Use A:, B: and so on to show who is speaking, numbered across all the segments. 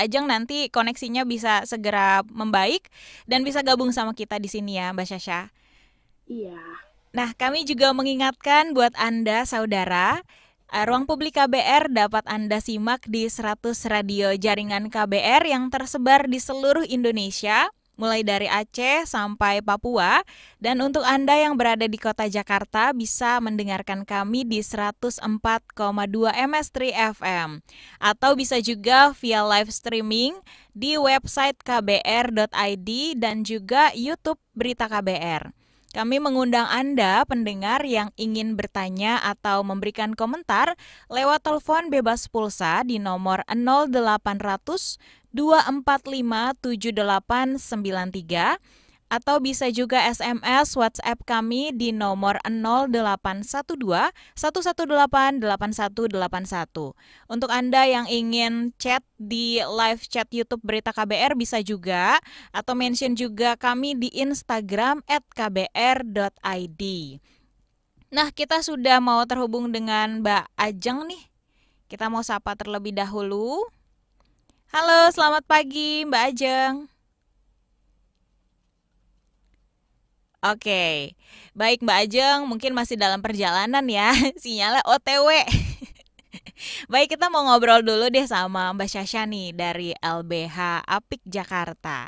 A: Ajeng nanti koneksinya bisa segera membaik dan bisa gabung sama kita di sini ya Mbak Syasha.
B: Iya.
A: Nah, kami juga mengingatkan buat Anda saudara, Ruang Publik KBR dapat Anda simak di 100 radio jaringan KBR yang tersebar di seluruh Indonesia, mulai dari Aceh sampai Papua. Dan untuk Anda yang berada di kota Jakarta bisa mendengarkan kami di 104,2 MS3 FM. Atau bisa juga via live streaming di website kbr.id dan juga YouTube Berita KBR. Kami mengundang Anda, pendengar yang ingin bertanya atau memberikan komentar lewat telepon bebas pulsa di nomor 0800 245 7893 atau bisa juga SMS WhatsApp kami di nomor 0812 118 8181. Untuk Anda yang ingin chat di live chat YouTube Berita KBR bisa juga, atau mention juga kami di Instagram @kbr.id. Nah, kita sudah mau terhubung dengan Mbak Ajeng nih. Kita mau sapa terlebih dahulu. Halo, selamat pagi Mbak Ajeng. Oke, baik Mbak Ajeng, mungkin masih dalam perjalanan ya, sinyalnya OTW. Baik, kita mau ngobrol dulu deh sama Mbak Syasha nih dari LBH Apik Jakarta.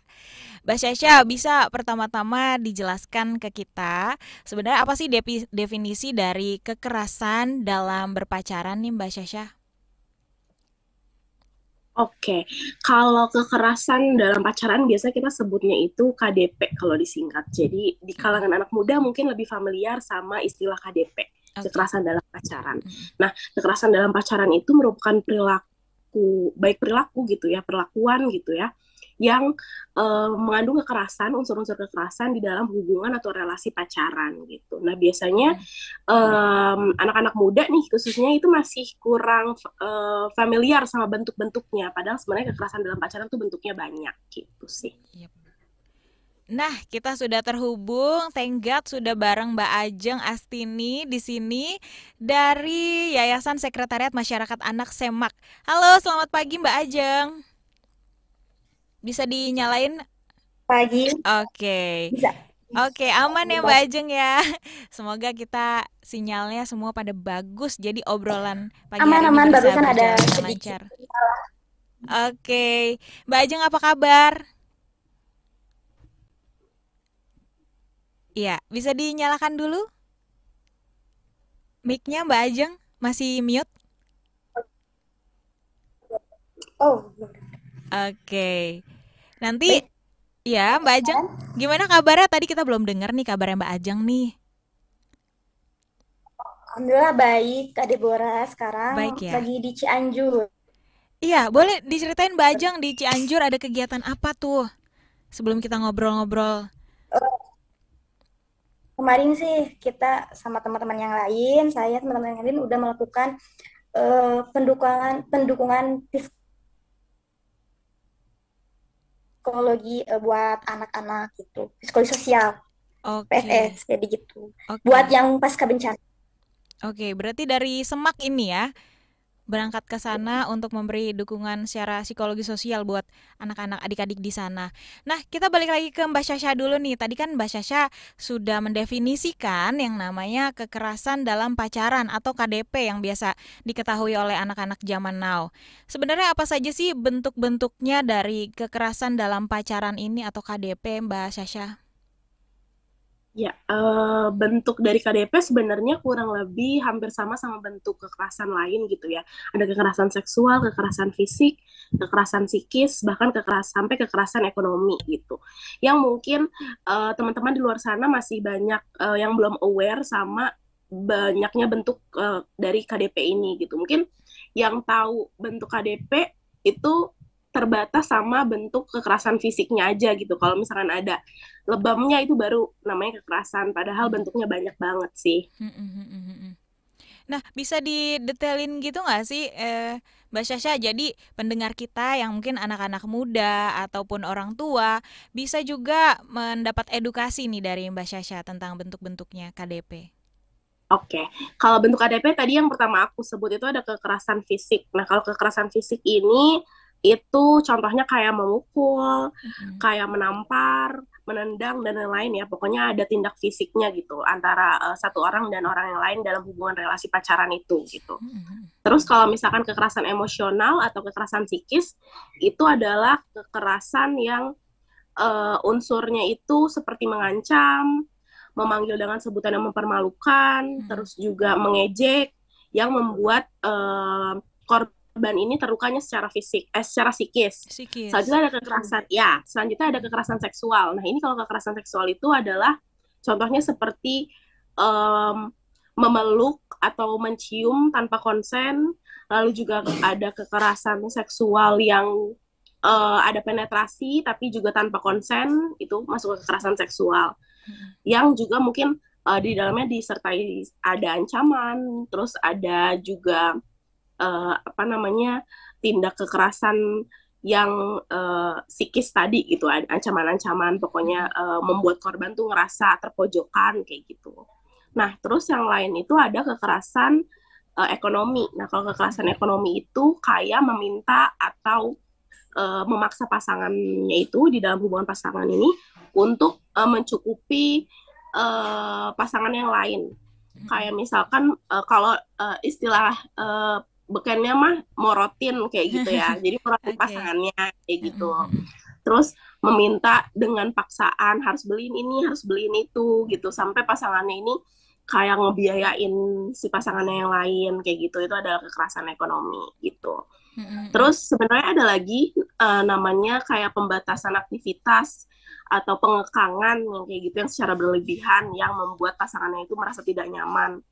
A: Mbak Syasha, bisa pertama-tama dijelaskan ke kita sebenarnya apa sih definisi dari kekerasan dalam berpacaran nih Mbak Syasha?
B: Oke, kalau kekerasan dalam pacaran biasa kita sebutnya itu KDP kalau disingkat. Jadi di kalangan anak muda mungkin lebih familiar sama istilah KDP,
A: Oke.
B: kekerasan dalam pacaran. Nah, kekerasan dalam pacaran itu merupakan perilaku, baik perilaku gitu ya, perlakuan gitu ya, yang mengandung kekerasan, unsur-unsur kekerasan di dalam hubungan atau relasi pacaran gitu. Nah, biasanya anak-anak muda nih khususnya itu masih kurang familiar sama bentuk-bentuknya. Padahal sebenarnya kekerasan dalam pacaran tuh bentuknya banyak gitu sih.
A: Yep. Nah, kita sudah terhubung. Thank God sudah bareng Mbak Ajeng Astini di sini dari Yayasan Sekretariat Masyarakat Anak Semak. Halo, selamat pagi Mbak Ajeng. Bisa dinyalain?
C: Pagi,
A: Oke.
C: bisa.
A: Oke, aman ya Mbak Ajeng ya. Semoga kita sinyalnya semua pada bagus. Jadi obrolan pagi hari ini
C: Aman-aman,
A: bisa
C: barusan ada
A: berjalan dengan
C: sedikit.
A: lancar. Oke, Mbak Ajeng apa kabar? Iya, bisa dinyalakan dulu mic-nya Mbak Ajeng. Masih mute?
C: Oh,
A: Oke. Nanti
C: baik.
A: ya Mbak Ajeng, gimana kabarnya? Tadi kita belum dengar nih kabarnya Mbak Ajeng nih.
C: Alhamdulillah baik. Kak Deborah sekarang
A: Baik ya.
C: lagi di Cianjur.
A: Iya, boleh diceritain Mbak Ajeng di Cianjur ada kegiatan apa tuh? Sebelum kita ngobrol-ngobrol.
C: Eh, Kemarin sih kita sama teman-teman yang lain, saya teman-teman yang lain udah melakukan pendukungan pendukungan psikologi buat anak-anak gitu, psikologi sosial, PSS,
A: Oke.
C: jadi gitu. Buat
A: Oke.
C: yang pasca bencana.
A: Oke, berarti dari Semak ini ya, berangkat ke sana untuk memberi dukungan secara psikologi sosial buat anak-anak adik-adik di sana. Nah, kita balik lagi ke Mbak Syasha dulu nih. Tadi kan Mbak Syasha sudah mendefinisikan yang namanya kekerasan dalam pacaran atau KDP yang biasa diketahui oleh anak-anak zaman now. Sebenarnya apa saja sih bentuk-bentuknya dari kekerasan dalam pacaran ini atau KDP, Mbak Syasha?
B: Ya, bentuk dari KDP sebenarnya kurang lebih hampir sama sama bentuk kekerasan lain gitu ya. Ada kekerasan seksual, kekerasan fisik, kekerasan psikis, bahkan sampai kekerasan ekonomi gitu. Yang mungkin teman-teman di luar sana masih banyak yang belum aware sama banyaknya bentuk dari KDP ini gitu. Mungkin yang tahu bentuk KDP itu terbatas sama bentuk kekerasan fisiknya aja gitu. Kalau misalkan ada lebamnya itu baru namanya kekerasan, padahal bentuknya banyak banget sih.
A: Nah, bisa didetailin gitu nggak sih, Mbak Syasha? Jadi pendengar kita yang mungkin anak-anak muda ataupun orang tua bisa juga mendapat edukasi nih dari Mbak Syasha tentang bentuk-bentuknya KDP.
B: Oke, kalau bentuk KDP tadi yang pertama aku sebut itu ada kekerasan fisik. Nah, kalau kekerasan fisik ini itu contohnya kayak memukul,
A: Mm-mm.
B: kayak menampar, menendang dan lain-lain ya. Pokoknya ada tindak fisiknya gitu antara satu orang dan orang yang lain dalam hubungan relasi pacaran itu gitu.
A: Mm-mm.
B: Terus kalau misalkan kekerasan emosional atau kekerasan psikis itu adalah kekerasan yang unsurnya itu seperti mengancam, memanggil dengan sebutan yang mempermalukan,
A: Mm-mm.
B: terus juga mengejek yang membuat korban ini terlukanya secara fisik, secara psikis.
A: Psikis.
B: Selanjutnya ada kekerasan, ya, selanjutnya ada
A: Mm-mm.
B: kekerasan seksual. Nah, ini kalau kekerasan seksual itu adalah contohnya seperti um, memeluk atau mencium tanpa konsen, lalu juga ada kekerasan seksual yang ada penetrasi tapi juga tanpa konsen, itu masuk ke kekerasan seksual
A: Mm-mm.
B: yang juga mungkin di dalamnya disertai ada ancaman, terus ada juga apa namanya tindak kekerasan yang psikis tadi gitu, ada ancaman-ancaman pokoknya
A: Mm-mm.
B: membuat korban tuh ngerasa terpojokan kayak gitu. Nah, terus yang lain itu ada kekerasan ekonomi. Nah, kalau kekerasan
A: Mm-mm.
B: ekonomi itu kayak meminta atau memaksa pasangannya itu di dalam hubungan pasangan ini untuk mencukupi pasangan yang lain.
A: Mm-mm.
B: Kayak misalkan kalau istilah bekennya mah morotin kayak gitu ya. Jadi morotin
A: Oke.
B: pasangannya kayak gitu.
A: Mm-mm. Mm-mm.
B: Terus meminta dengan paksaan harus beliin ini, harus beliin itu gitu sampai pasangannya ini kayak ngebiayain si pasangannya yang lain kayak gitu. Itu adalah kekerasan ekonomi gitu.
A: Mm-mm.
B: Terus sebenarnya ada lagi namanya kayak pembatasan aktivitas atau pengekangan yang kayak gitu yang secara berlebihan yang membuat pasangannya itu merasa tidak nyaman.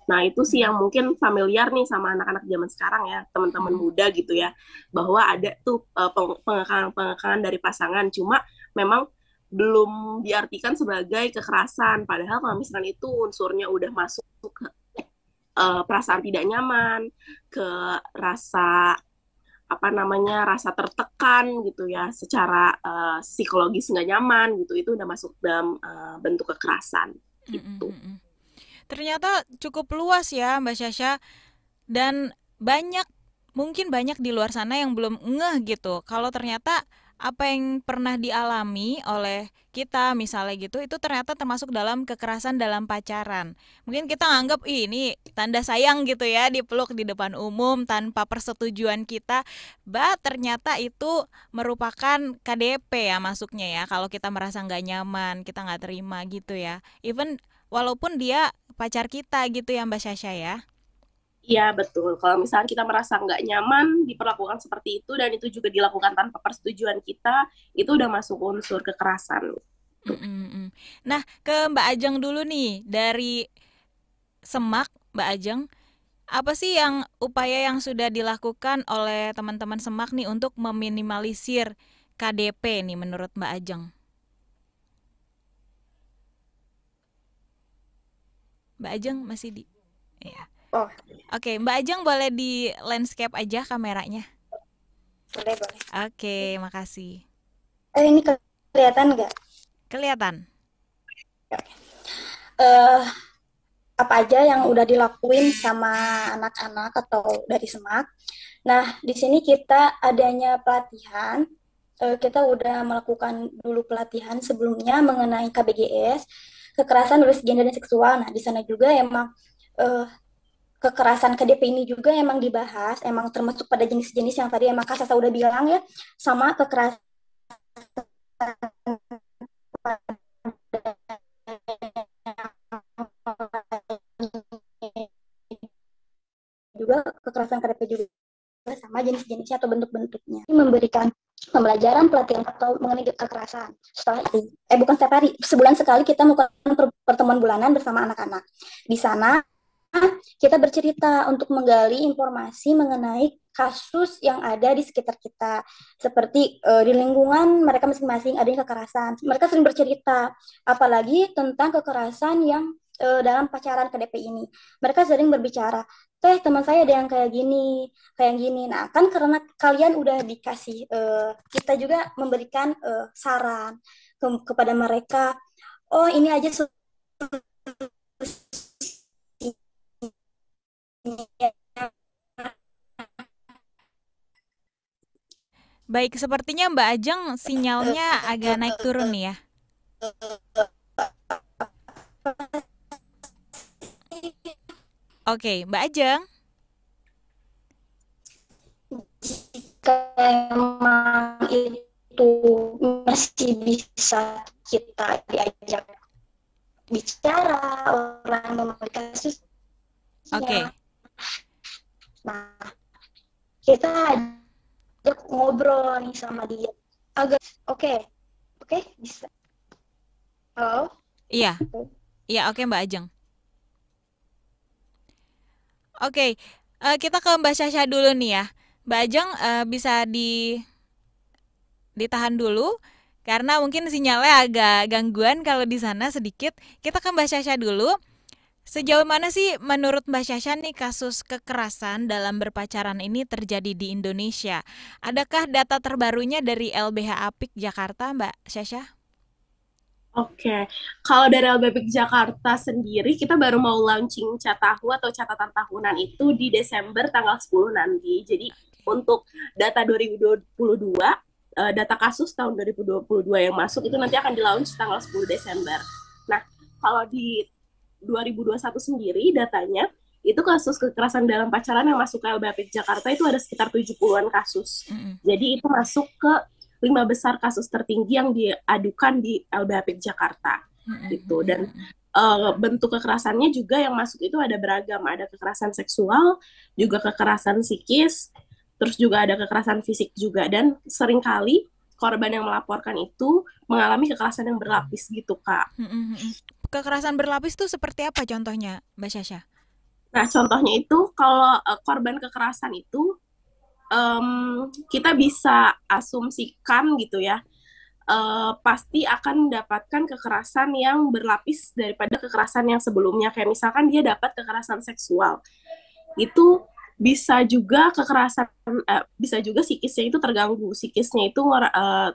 B: Nah, itu sih
A: Mm-mm.
B: yang mungkin familiar nih sama anak-anak zaman sekarang ya, teman-teman
A: Mm-mm.
B: muda gitu ya, bahwa ada tuh pengekangan-pengekangan dari pasangan, cuma memang belum diartikan sebagai kekerasan. Padahal kalau misalkan itu unsurnya udah masuk ke perasaan tidak nyaman, ke rasa apa namanya rasa tertekan gitu ya secara psikologis nggak nyaman gitu itu udah masuk dalam bentuk kekerasan
A: Mm-mm.
B: gitu.
A: Mm-mm. Ternyata cukup luas ya Mbak Syasha, dan banyak, mungkin banyak di luar sana yang belum ngeh gitu kalau ternyata apa yang pernah dialami oleh kita misalnya gitu itu ternyata termasuk dalam kekerasan dalam pacaran. Mungkin kita nganggap ih ini tanda sayang gitu ya, dipeluk di depan umum tanpa persetujuan kita. Ternyata itu merupakan KDP ya masuknya ya, kalau kita merasa nggak nyaman, kita nggak terima gitu ya. Even walaupun dia pacar kita gitu ya Mbak Syasha ya.
B: Iya betul, kalau misalnya kita merasa nggak nyaman diperlakukan seperti itu dan itu juga dilakukan tanpa persetujuan kita itu udah masuk unsur kekerasan tuh.
A: Mm, mm. Nah, ke Mbak Ajeng dulu nih, dari Semak, Mbak Ajeng, apa sih yang upaya yang sudah dilakukan oleh teman-teman Semak nih untuk meminimalisir KDP nih menurut Mbak Ajeng? Mbak Ajeng masih di. Iya.
C: Oh,
A: Oke, Mbak Ajeng boleh di landscape aja kameranya.
C: boleh, boleh.
A: Oke, makasih.
C: Ini kelihatan nggak?
A: Kelihatan.
C: Eh, apa aja yang udah dilakuin sama anak-anak atau dari Semak? Nah, di sini kita adanya pelatihan. Kita udah melakukan dulu pelatihan sebelumnya mengenai KBGS, kekerasan berbasis gender dan seksual. Nah, di sana juga emang eh, kekerasan KDP ini juga emang dibahas, emang termasuk pada jenis-jenis yang tadi emang Kak Sasa udah bilang ya, sama kekerasan juga kekerasan KDP juga sama jenis-jenisnya atau bentuk-bentuknya. Memberikan pembelajaran pelatihan atau mengenai kekerasan. Setelah itu, bukan setiap hari, sebulan sekali kita melakukan pertemuan bulanan bersama anak-anak. Di sana kita bercerita untuk menggali informasi mengenai kasus yang ada di sekitar kita, seperti di lingkungan mereka masing-masing ada yang kekerasan. Mereka sering bercerita, apalagi tentang kekerasan yang dalam pacaran KDP ini. Mereka sering berbicara, teman saya ada yang kayak gini. Nah, kan karena kalian udah dikasih, kita juga memberikan saran kepada mereka. Oh, ini aja
A: Baik, sepertinya Mbak Ajeng sinyalnya agak naik turun nih ya. Oke, Mbak Ajeng.
C: Jika memang itu masih bisa kita diajak bicara orang memiliki kasusnya,
A: Oke.
C: nah kita ajak ngobrol nih sama dia agak oke bisa. Halo.
A: Iya. Iya, oke Mbak Ajeng. Oke, kita ke Mbak Syasha dulu nih ya. Mbak Ajeng bisa ditahan dulu karena mungkin sinyalnya agak gangguan kalau di sana sedikit. Kita ke Mbak Syasha dulu. Sejauh mana sih menurut Mbak Syasha nih kasus kekerasan dalam berpacaran ini terjadi di Indonesia? Adakah data terbarunya dari LBH Apik Jakarta, Mbak Syasha?
B: Oke, kalau dari LBP Jakarta sendiri, kita baru mau launching Catahu atau catatan tahunan itu di Desember tanggal 10 nanti. Jadi untuk data 2022, data kasus tahun 2022 yang masuk itu nanti akan di-launch tanggal 10 Desember. Nah, kalau di 2021 sendiri datanya, itu kasus kekerasan dalam pacaran yang masuk ke LBP Jakarta itu ada sekitar 70-an kasus. Jadi itu masuk ke 5 besar kasus tertinggi yang diadukan di LBH Jakarta gitu. Dan bentuk kekerasannya juga yang masuk itu ada beragam, ada kekerasan seksual, juga kekerasan psikis, terus juga ada kekerasan fisik juga. Dan seringkali korban yang melaporkan itu mengalami kekerasan yang berlapis gitu, Kak.
A: Kekerasan berlapis itu seperti apa contohnya, Mbak Syasha?
B: Nah, contohnya itu kalau korban kekerasan itu kita bisa asumsikan gitu ya, pasti akan mendapatkan kekerasan yang berlapis daripada kekerasan yang sebelumnya. Kayak misalkan dia dapat kekerasan seksual, itu bisa juga kekerasan, bisa juga psikisnya itu terganggu, psikisnya itu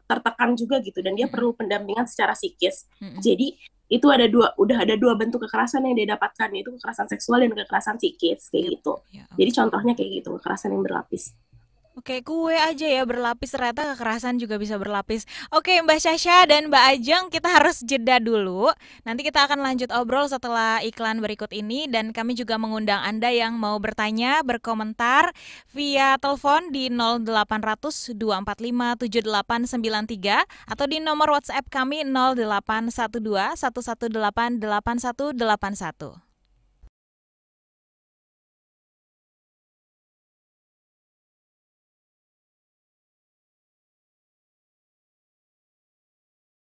B: tertekan juga gitu, dan dia perlu pendampingan secara psikis. Jadi itu udah ada dua bentuk kekerasan yang dia dapatkan, yaitu kekerasan seksual dan kekerasan psikis kayak gitu. Jadi contohnya kayak gitu, kekerasan yang berlapis.
A: Oke, kue aja ya berlapis, ternyata kekerasan juga bisa berlapis. Oke, Mbak Syasha dan Mbak Ajeng, kita harus jeda dulu. Nanti kita akan lanjut obrol setelah iklan berikut ini, dan kami juga mengundang Anda yang mau bertanya, berkomentar via telepon di 0800 245 7893 atau di nomor WhatsApp kami 0812 118 8181.